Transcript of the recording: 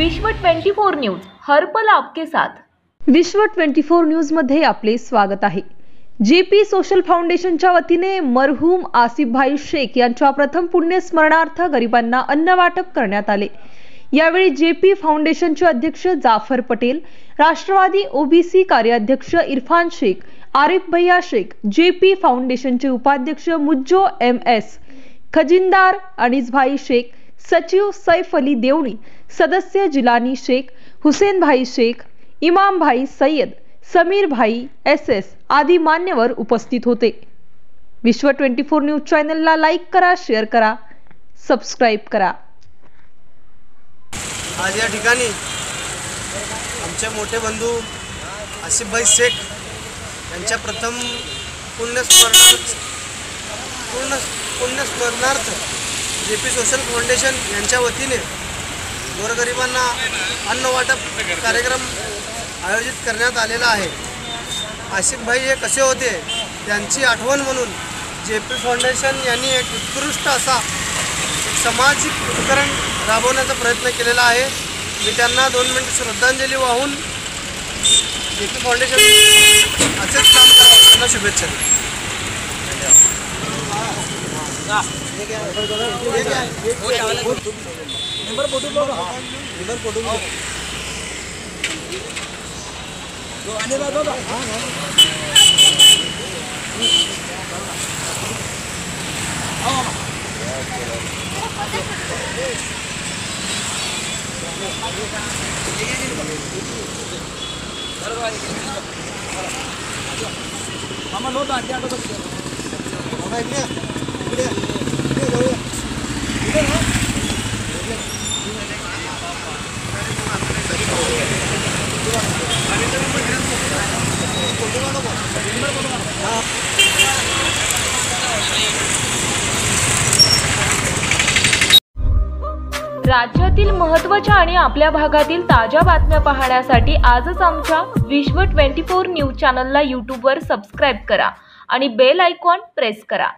विश्व 24 न्यूज हर पल आपके साथ। विश्व 24 न्यूज मध्ये आपले स्वागत आहे। जेपी सोशल फाउंडेशनच्या वतीने मरहूम आसिफभाई शेख यांच्या प्रथम पुण्यस्मरणार्थ गरिबांना अन्न वाटप करण्यात आले। यावेळी जेपी फाउंडेशनचे अध्यक्ष जाफर पटेल, राष्ट्रवादी ओबीसी कार्याध्यक्ष इरफान शेख, आरिफ भैया शेख, जेपी फाउंडेशनचे उपाध्यक्ष मुज्जो एमएस, खजिनदार अनीसभाई शेख, सचिव सैफ अली देवणी, सदस्य जिलानी शेख, हुसेन भाई शेख, इमाम भाई सय्यद, समीर भाई एसएस आदी मान्यवर उपस्थित होते। विश्व 24 न्यूज चॅनलला लाईक करा, शेअर करा, सबस्क्राइब करा। आज या ठिकाणी आमचे मोठे बंधू आसिफभाई शेख यांच्या प्रथम पुण्यस्मरणार्थ जेपी सोशल फाउंडेशन यांच्या वतीने गोरगरिबांना अन्न वाटप कार्यक्रम आयोजित करण्यात आलेला आहे। आसिफभाई हे कसे होते त्यांची आठवण म्हणून जेपी फाउंडेशन यांनी एक उत्कृष्ट असा सामाजिक उपक्रम राबवण्याचा प्रयत्न केलेला आहे। मी त्यांना 2 मिनिट श्रद्धांजली वाहून जेपी फाउंडेशन असेच काम करावं त्यांना शुभेच्छा देतो। राज्यातील महत्त्वाच्या आणि आपल्या भागातील ताज्या बातम्या पाहण्यासाठी आजच आमच्या विश्व 24 न्यूज चॅनलला YouTube वर सबस्क्राइब करा आणि बेल आयकॉन प्रेस करा।